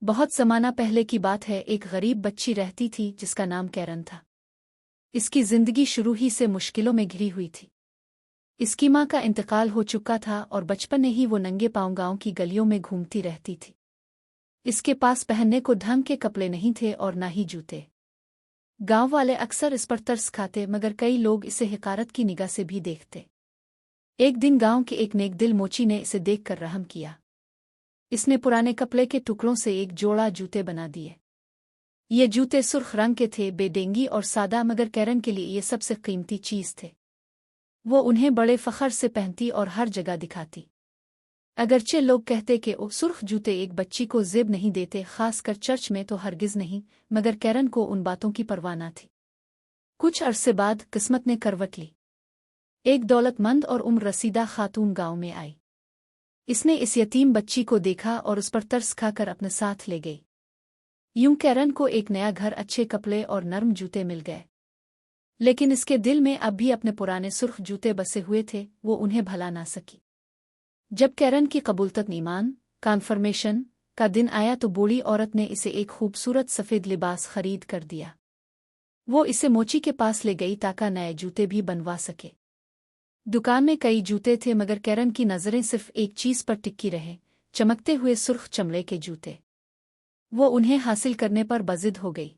बहुत ज़माना पहले की बात है। एक गरीब बच्ची रहती थी जिसका नाम कैरन था। इसकी जिंदगी शुरू ही से मुश्किलों में घिरी हुई थी। इसकी माँ का इंतकाल हो चुका था और बचपन में ही वो नंगे पांव गांव की गलियों में घूमती रहती थी। इसके पास पहनने को ढंग के कपड़े नहीं थे और ना ही जूते। गांव वाले अक्सर इस पर तरस खाते, मगर कई लोग इसे हिकारत की निगाह से भी देखते। एक दिन गांव के एक नेकदिल मोची ने इसे देखकर रहम किया। इसने पुराने कपड़े के टुकड़ों से एक जोड़ा जूते बना दिए। ये जूते सुर्ख रंग के थे, बेडेंगी और सादा, मगर कैरन के लिए ये सबसे कीमती चीज थे। वो उन्हें बड़े फखर से पहनती और हर जगह दिखाती। अगरचे लोग कहते कि ओ सुर्ख जूते एक बच्ची को ज़ेब नहीं देते, खासकर चर्च में तो हरगिज नहीं, मगर कैरन को उन बातों की परवाह न थी। कुछ अरसे बाद किस्मत ने करवट ली। एक दौलतमंद और उम्र रसीदा खातून गांव में आई। इसने इस यतीम बच्ची को देखा और उस पर तरस खाकर अपने साथ ले गई। यूं कैरन को एक नया घर, अच्छे कपड़े और नर्म जूते मिल गए। लेकिन इसके दिल में अब भी अपने पुराने सुर्ख जूते बसे हुए थे। वो उन्हें भला ना सकी। जब कैरन की कबूलत ईमान कन्फर्मेशन का दिन आया तो बूढ़ी औरत ने इसे एक खूबसूरत सफ़ेद लिबास खरीद कर दिया। वो इसे मोची के पास ले गई ताकि नए जूते भी बनवा सके। दुकान में कई जूते थे, मगर कैरन की नज़रें सिर्फ एक चीज़ पर टिकी रहे, चमकते हुए सुर्ख चमड़े के जूते। वो उन्हें हासिल करने पर बज़िद हो गई।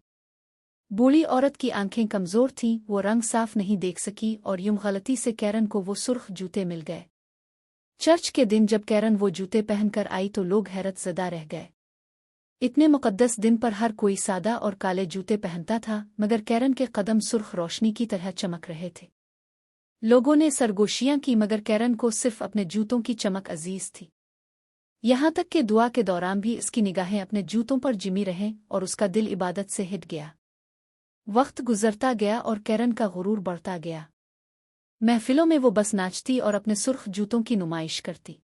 बूढ़ी औरत की आंखें कमज़ोर थीं, वो रंग साफ नहीं देख सकी और यूं गलती से कैरन को वो सुर्ख जूते मिल गए। चर्च के दिन जब कैरन वो जूते पहनकर आई तो लोग हैरत ज़दा रह गए। इतने मुक़द्दस दिन पर हर कोई सादा और काले जूते पहनता था, मगर कैरन के कदम सुर्ख रोशनी की तरह चमक रहे थे। लोगों ने सरगोशियां की, मगर कैरन को सिर्फ अपने जूतों की चमक अजीज थी। यहाँ तक कि दुआ के दौरान भी इसकी निगाहें अपने जूतों पर जिमी रहें और उसका दिल इबादत से हिट गया। वक्त गुजरता गया और कैरन का गुरूर बढ़ता गया। महफिलों में वो बस नाचती और अपने सुर्ख जूतों की नुमाइश करती।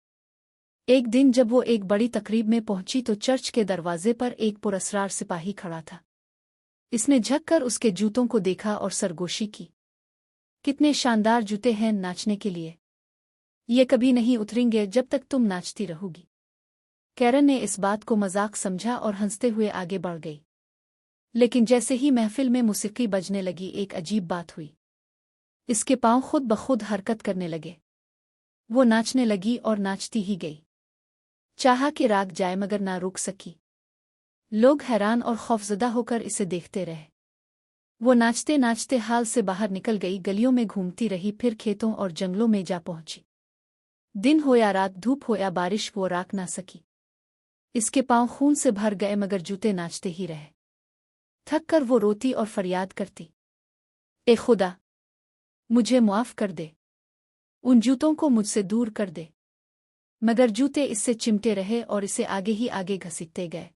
एक दिन जब वो एक बड़ी तकरीब में पहुंची तो चर्च के दरवाजे पर एक पुरस्रार सिपाही खड़ा था। इसने झुककर उसके जूतों को देखा और सरगोशी की। कितने शानदार जूते हैं नाचने के लिए। ये कभी नहीं उतरेंगे जब तक तुम नाचती रहोगी। कैरन ने इस बात को मजाक समझा और हंसते हुए आगे बढ़ गई। लेकिन जैसे ही महफिल में मौसीकी बजने लगी, एक अजीब बात हुई। इसके पांव खुद ब खुद हरकत करने लगे। वो नाचने लगी और नाचती ही गई। चाहा कि राग जाए, मगर ना रुक सकी। लोग हैरान और खौफजदा होकर इसे देखते रहे। वो नाचते नाचते हाल से बाहर निकल गई, गलियों में घूमती रही, फिर खेतों और जंगलों में जा पहुंची। दिन हो या रात, धूप हो या बारिश, वो राख ना सकी। इसके पांव खून से भर गए, मगर जूते नाचते ही रहे। थक कर वो रोती और फरियाद करती, ए खुदा, मुझे मुआफ कर दे, उन जूतों को मुझसे दूर कर दे। मगर जूते इससे चिमटे रहे और इसे आगे ही आगे घसीटते गए।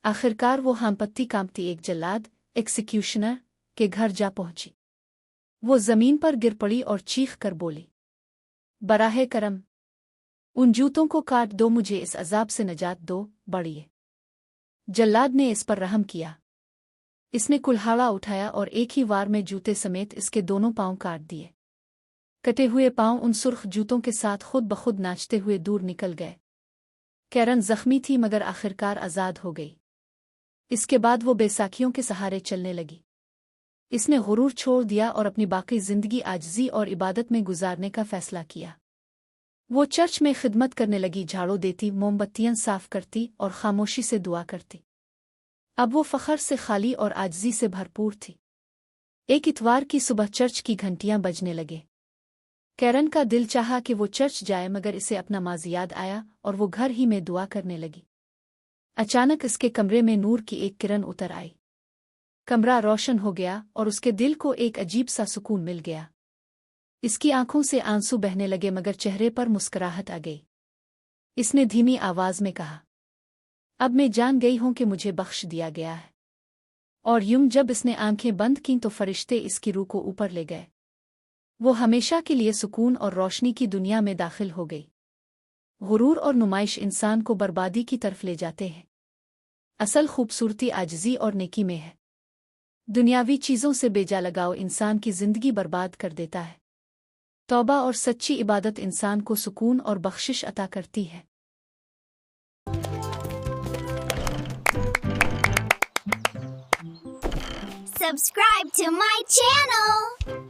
आखिरकार वो हांपत्ती कांपती एक जल्लाद एक्सिक्यूशनर के घर जा पहुंची। वो जमीन पर गिर पड़ी और चीख कर बोली, बराहे करम, उन जूतों को काट दो, मुझे इस अजाब से नजात दो, बढ़िए। जल्लाद ने इस पर रहम किया। इसने कुल्हाड़ा उठाया और एक ही वार में जूते समेत इसके दोनों पांव काट दिए। कटे हुए पांव उन सुर्ख जूतों के साथ खुद ब खुद नाचते हुए दूर निकल गए। कैरन जख्मी थी, मगर आखिरकार आज़ाद हो गई। इसके बाद वो बैसाखियों के सहारे चलने लगी। इसने गुरूर छोड़ दिया और अपनी बाकी जिंदगी आजिज़ी और इबादत में गुजारने का फैसला किया। वो चर्च में खिदमत करने लगी, झाड़ू देती, मोमबत्तियां साफ करती और खामोशी से दुआ करती। अब वो फखर से खाली और आजिज़ी से भरपूर थी। एक इतवार की सुबह चर्च की घंटियां बजने लगे। कैरन का दिल चाहा कि वो चर्च जाए, मगर इसे अपना माज़ी याद आया और वो घर ही में दुआ करने लगी। अचानक इसके कमरे में नूर की एक किरण उतर आई। कमरा रोशन हो गया और उसके दिल को एक अजीब सा सुकून मिल गया। इसकी आंखों से आंसू बहने लगे, मगर चेहरे पर मुस्कुराहट आ गई। इसने धीमी आवाज में कहा, अब मैं जान गई हूं कि मुझे बख्श दिया गया है। और यूं जब इसने आंखें बंद की तो फरिश्ते इसकी रूह को ऊपर ले गए। वो हमेशा के लिए सुकून और रोशनी की दुनिया में दाखिल हो गई। गुरूर और नुमाइश इंसान को बर्बादी की तरफ ले जाते हैं। असल खूबसूरती आजिज़ी और नेकी में है। दुनियावी चीज़ों से बेजा लगाव इंसान की जिंदगी बर्बाद कर देता है। तौबा और सच्ची इबादत इंसान को सुकून और बख्शिश अता करती है। Subscribe to my channel.